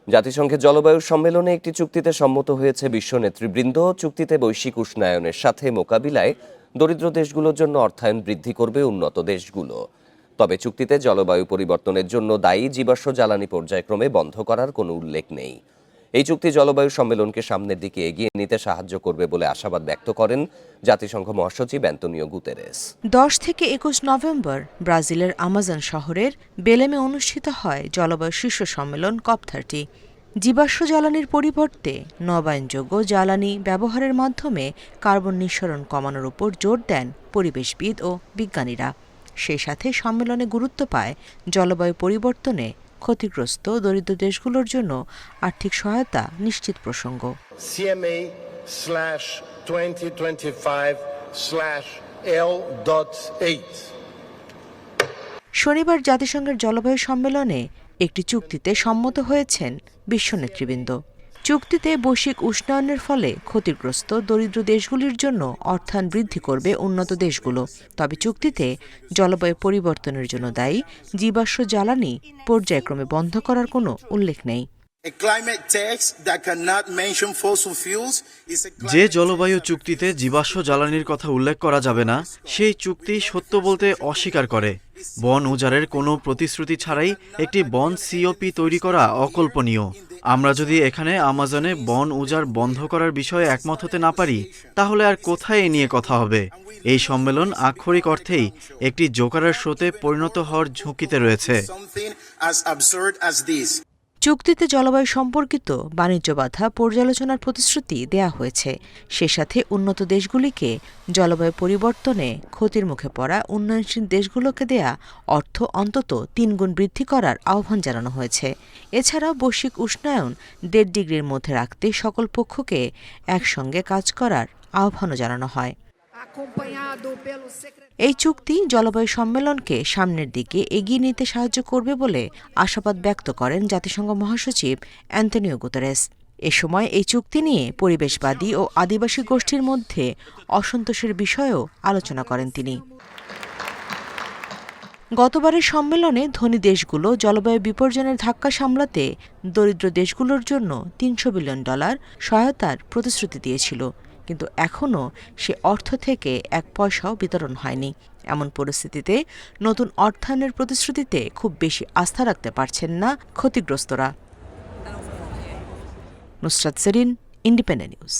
জাতিসংঘের জলবায়ু সম্মেলনে একটি চুক্তিতে সম্মত হয়েছে বিশ্ব নেতৃবৃন্দ। চুক্তিতে বৈশ্বিক উষ্ণায়নের সাথে মোকাবিলায় দরিদ্র দেশগুলোর জন্য অর্থায়ন বৃদ্ধি করবে উন্নত দেশগুলো। তবে চুক্তিতে জলবায়ু পরিবর্তনের জন্য দায়ী জীবাশ্ম জ্বালানি পর্যায়ক্রমে বন্ধ করার কোনো উল্লেখ নেই। এই চুক্তি জলবায়ু সম্মেলনকে সামনের দিকে এগিয়ে নিতে সাহায্য করবে বলে আশাবাদ ব্যক্ত করেন জাতিসংঘ মহাসচিব অ্যান্তোনিও গুতেরেস। 10 থেকে 21 নভেম্বর ব্রাজিলের আমাজন শহরের বেলেমে অনুষ্ঠিত হয় জলবায়ু শীর্ষ সম্মেলন COP30। জীবাশ্ম জ্বালানির পরিবর্তে নবায়নযোগ্য জ্বালানি ব্যবহারের মাধ্যমে কার্বন নিঃসরণ কমানোর উপর জোর দেন পরিবেশবিদ ও বিজ্ঞানীরা। সেই সাথে সম্মেলনে গুরুত্ব পায় জলবায়ু পরিবর্তনে ক্ষতিগ্রস্ত দরিদ্র দেশগুলোর জন্য আর্থিক সহায়তা নিশ্চিত প্রসঙ্গ। CMA/2025/L.8 শনিবার জাতিসংঘের জলবায়ু সম্মেলনে একটি চুক্তিতে সম্মত হয়েছেন বিশ্ব নেতৃবৃন্দ। চুক্তিতে বৈশ্বিক উষ্ণায়নের ফলে ক্ষতিগ্রস্ত দরিদ্র দেশগুলির জন্য অর্থায়ন বৃদ্ধি করবে উন্নত দেশগুলো। তবে চুক্তিতে জলবায়ু পরিবর্তনের জন্য দায়ী জীবাশ্ম জ্বালানি পর্যায়ক্রমে বন্ধ করার কোনো উল্লেখ নেই। যে জলবায়ু চুক্তিতে জীবাশ্ম জ্বালানির কথা উল্লেখ করা যাবে না, সেই চুক্তি সত্য বলতে অস্বীকার করে। বন উজাড়ের কোনো প্রতিশ্রুতি ছাড়াই একটি বন সিওপি তৈরি করা অকল্পনীয়। আমরা যদি এখানে আমাজনে বন উজাড় বন্ধ করার বিষয়ে একমত হতে না পারি, তাহলে আর কোথায় এ নিয়ে কথা হবে? এই সম্মেলন আক্ষরিক অর্থেই একটি জোকারের শোতে পরিণত হওয়ার ঝুঁকিতে রয়েছে। চুক্তিতে জলবায়ু সম্পর্কিত বাণিজ্য বাধা পর্যালোচনার প্রতিশ্রুতি দেয়া হয়েছে। সে সাথে উন্নত দেশগুলিকে জলবায়ু পরিবর্তনে ক্ষতির মুখে পড়া উন্নয়নশীল দেশগুলোকে দেয়া অর্থ অন্তত 3 গুণ বৃদ্ধি করার আহ্বান জানানো হয়েছে। এছাড়াও বৈশ্বিক উষ্ণায়ন 1.5 ডিগ্রির মধ্যে রাখতে সকল পক্ষকে একসঙ্গে কাজ করার আহ্বানও জানানো হয়। এই চুক্তি জলবায়ু সম্মেলনকে সামনের দিকে এগিয়ে নিতে সাহায্য করবে বলে আশাবাদ ব্যক্ত করেন জাতিসংঘ মহাসচিব অ্যান্তোনিও গুতেরেস। এ সময় এই চুক্তি নিয়ে পরিবেশবাদী ও আদিবাসী গোষ্ঠীর মধ্যে অসন্তোষের বিষয়েও আলোচনা করেন তিনি। গতবারের সম্মেলনে ধনী দেশগুলো জলবায়ু বিপর্যয়ের ধাক্কা সামলাতে দরিদ্র দেশগুলোর জন্য $300 বিলিয়ন সহায়তার প্রতিশ্রুতি দিয়েছিল, কিন্তু এখনও সে অর্থ থেকে 1 পয়সাও বিতরণ হয়নি। এমন পরিস্থিতিতে নতুন অর্থায়নের প্রতিশ্রুতিতে খুব বেশি আস্থা রাখতে পারছেন না ক্ষতিগ্রস্তরা। Nusrat Serin, Independent news.